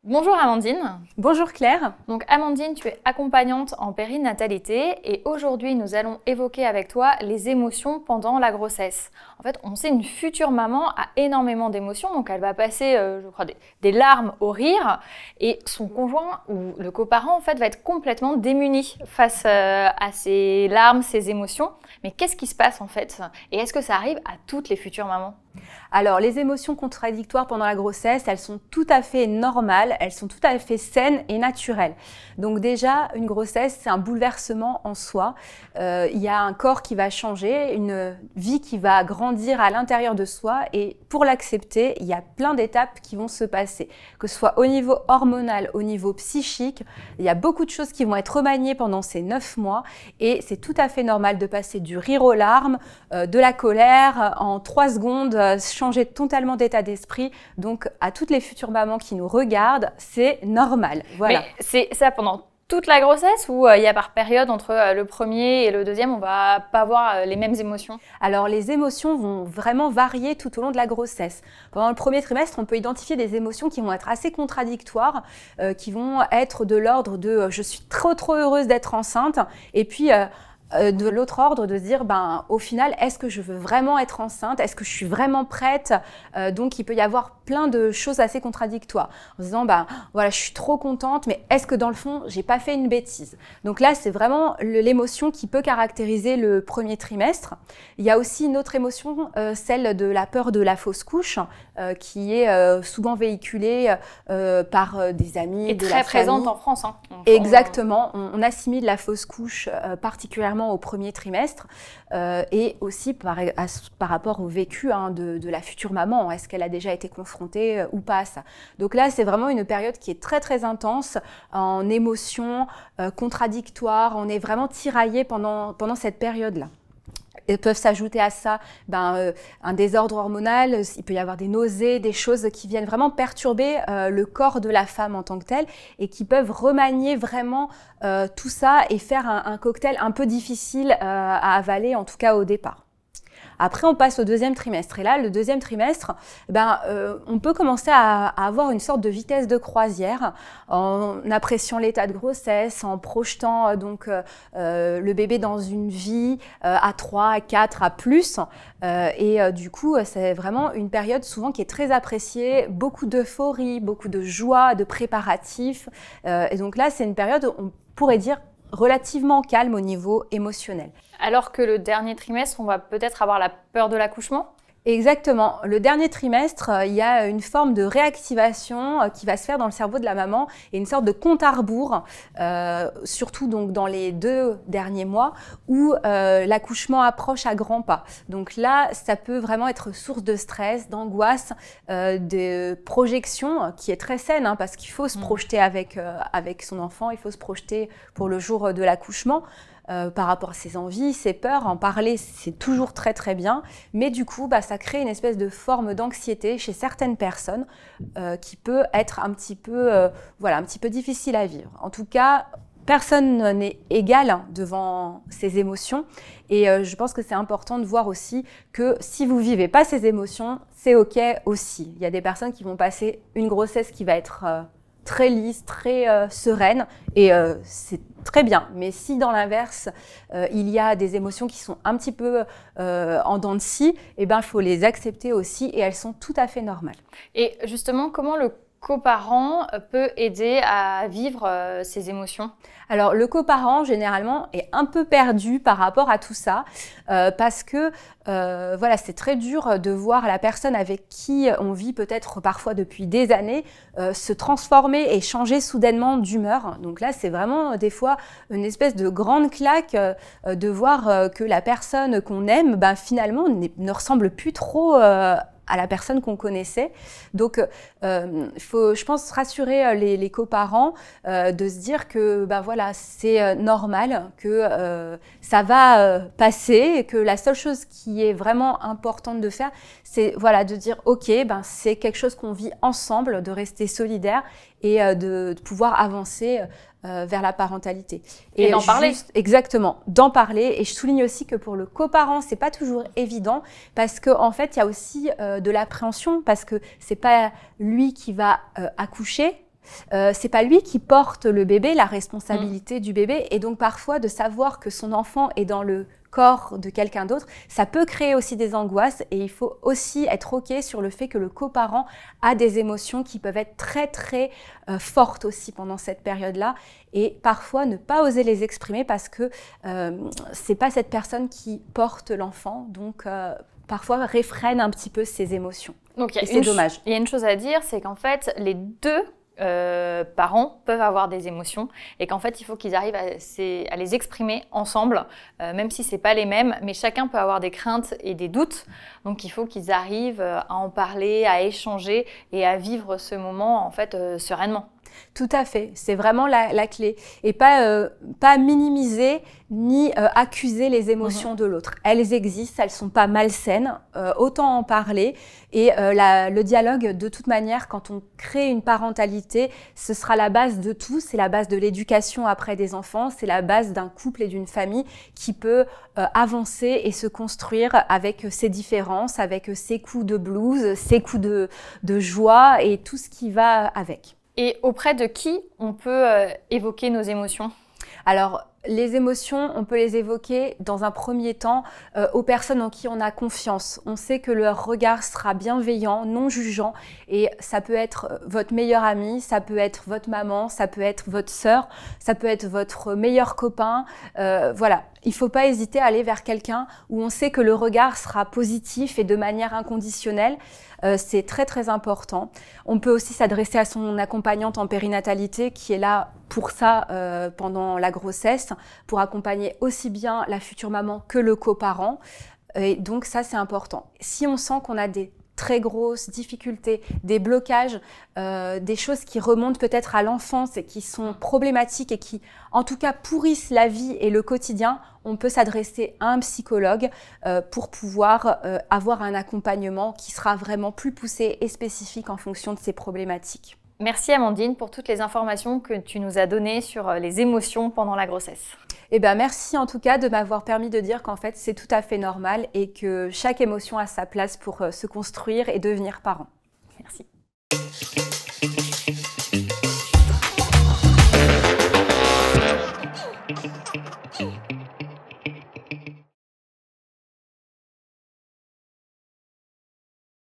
Bonjour Amandine. Bonjour Claire. Donc Amandine, tu es accompagnante en périnatalité et aujourd'hui nous allons évoquer avec toi les émotions pendant la grossesse. En fait, on sait une future maman a énormément d'émotions, donc elle va passer, je crois, des larmes au rire et son conjoint ou le coparent en fait va être complètement démuni face à ces larmes, ces émotions. Mais qu'est-ce qui se passe en fait? Et est-ce que ça arrive à toutes les futures mamans? Alors, les émotions contradictoires pendant la grossesse, elles sont tout à fait normales, elles sont tout à fait saines et naturelles. Donc déjà, une grossesse, c'est un bouleversement en soi. Il y a un corps qui va changer, une vie qui va grandir à l'intérieur de soi et pour l'accepter, il y a plein d'étapes qui vont se passer. Que ce soit au niveau hormonal, au niveau psychique, il y a beaucoup de choses qui vont être remaniées pendant ces 9 mois et c'est tout à fait normal de passer du rire aux larmes, de la colère en 3 secondes, changer totalement d'état d'esprit. Donc, à toutes les futures mamans qui nous regardent, c'est normal. Voilà. Mais c'est ça pendant toute la grossesse ou il y a par période entre le premier et le deuxième, on va pas avoir les mêmes émotions? Alors, les émotions vont vraiment varier tout au long de la grossesse. Pendant le premier trimestre, on peut identifier des émotions qui vont être assez contradictoires, qui vont être de l'ordre de « je suis trop heureuse d'être enceinte » et puis de l'autre ordre de se dire au final est-ce que je veux vraiment être enceinte, est-ce que je suis vraiment prête, donc il peut y avoir plein de choses assez contradictoires en se disant voilà, je suis trop contente mais est-ce que dans le fond j'ai pas fait une bêtise. Donc là c'est vraiment l'émotion qui peut caractériser le premier trimestre. Il y a aussi une autre émotion, celle de la peur de la fausse couche, qui est souvent véhiculée par des amis, et très présente en France, hein. Exactement, on assimile la fausse couche particulièrement au premier trimestre et aussi par rapport au vécu de la future maman. Est-ce qu'elle a déjà été confrontée ou pas à ça? Donc là, c'est vraiment une période qui est très intense en émotions contradictoires. On est vraiment tiraillé pendant cette période-là. Et peuvent s'ajouter à ça un désordre hormonal, il peut y avoir des nausées, des choses qui viennent vraiment perturber le corps de la femme en tant que tel et qui peuvent remanier vraiment tout ça et faire un cocktail un peu difficile à avaler, en tout cas au départ. Après, on passe au deuxième trimestre. Et là, le deuxième trimestre, on peut commencer à avoir une sorte de vitesse de croisière en appréciant l'état de grossesse, en projetant le bébé dans une vie à 3, à 4, à plus. Du coup, c'est vraiment une période souvent qui est très appréciée, beaucoup d'euphorie, beaucoup de joie, de préparatifs. Et donc là, c'est une période, on pourrait dire, relativement calme au niveau émotionnel. Alors que le dernier trimestre, on va peut-être avoir la peur de l'accouchement? Exactement. Le dernier trimestre, il y a une forme de réactivation qui va se faire dans le cerveau de la maman et une sorte de compte à rebours, surtout donc dans les 2 derniers mois où l'accouchement approche à grands pas. Donc là, ça peut vraiment être source de stress, d'angoisse, de projection qui est très saine parce qu'il faut se projeter avec son enfant, il faut se projeter pour le jour de l'accouchement. Par rapport à ses envies, ses peurs, en parler c'est toujours très bien, mais du coup ça crée une espèce de forme d'anxiété chez certaines personnes qui peut être un petit peu difficile à vivre. En tout cas, personne n'est égal devant ses émotions et je pense que c'est important de voir aussi que si vous vivez pas ces émotions, c'est ok aussi. Il y a des personnes qui vont passer une grossesse qui va être très lisse, très sereine et c'est très bien. Mais si dans l'inverse, il y a des émotions qui sont un petit peu en dents de scie, il faut les accepter aussi et elles sont tout à fait normales. Et justement, comment le coparent peut aider à vivre ces émotions? Alors, le coparent, généralement, est un peu perdu par rapport à tout ça parce que c'est très dur de voir la personne avec qui on vit peut-être parfois depuis des années se transformer et changer soudainement d'humeur. Donc là, c'est vraiment des fois une espèce de grande claque de voir que la personne qu'on aime, finalement, ne ressemble plus trop à la personne qu'on connaissait. Donc, il faut, je pense, rassurer les coparents de se dire que c'est normal, que ça va passer et que la seule chose qui est vraiment importante de faire, c'est de dire ok, c'est quelque chose qu'on vit ensemble, de rester solidaire et de pouvoir avancer vers la parentalité. Et d'en parler. Exactement, d'en parler. Et je souligne aussi que pour le coparent, c'est pas toujours évident parce qu'en fait, il y a aussi de l'appréhension parce que c'est pas lui qui va accoucher. C'est pas lui qui porte le bébé, la responsabilité du bébé. Et donc parfois, de savoir que son enfant est dans le corps de quelqu'un d'autre, ça peut créer aussi des angoisses et il faut aussi être OK sur le fait que le coparent a des émotions qui peuvent être très très fortes aussi pendant cette période-là et parfois ne pas oser les exprimer parce que c'est pas cette personne qui porte l'enfant, donc parfois réfrène un petit peu ses émotions. Donc, et c'est dommage. Il y a une chose à dire, c'est qu'en fait, les deux parents peuvent avoir des émotions et qu'en fait il faut qu'ils arrivent à les exprimer ensemble, même si c'est pas les mêmes, mais chacun peut avoir des craintes et des doutes, donc il faut qu'ils arrivent à en parler, à échanger et à vivre ce moment en fait sereinement. Tout à fait, c'est vraiment la clé. Et pas minimiser ni accuser les émotions de l'autre. Elles existent, elles ne sont pas malsaines, autant en parler. Et le dialogue, de toute manière, quand on crée une parentalité, ce sera la base de tout, c'est la base de l'éducation après des enfants, c'est la base d'un couple et d'une famille qui peut avancer et se construire avec ses différences, avec ses coups de blues, ses coups de joie et tout ce qui va avec. Et auprès de qui on peut évoquer nos émotions ? Alors, les émotions, on peut les évoquer dans un premier temps aux personnes en qui on a confiance. On sait que leur regard sera bienveillant, non jugeant et ça peut être votre meilleur ami, ça peut être votre maman, ça peut être votre sœur, ça peut être votre meilleur copain. Voilà, il ne faut pas hésiter à aller vers quelqu'un où on sait que le regard sera positif et de manière inconditionnelle. C'est très très important. On peut aussi s'adresser à son accompagnante en périnatalité qui est là pour ça pendant la grossesse, pour accompagner aussi bien la future maman que le coparent. Et donc ça c'est important. Si on sent qu'on a des très grosses difficultés, des blocages, des choses qui remontent peut-être à l'enfance et qui sont problématiques et qui, en tout cas, pourrissent la vie et le quotidien, on peut s'adresser à un psychologue pour pouvoir avoir un accompagnement qui sera vraiment plus poussé et spécifique en fonction de ces problématiques. Merci Amandine pour toutes les informations que tu nous as données sur les émotions pendant la grossesse. Eh bien, merci en tout cas de m'avoir permis de dire qu'en fait c'est tout à fait normal et que chaque émotion a sa place pour se construire et devenir parent. Merci.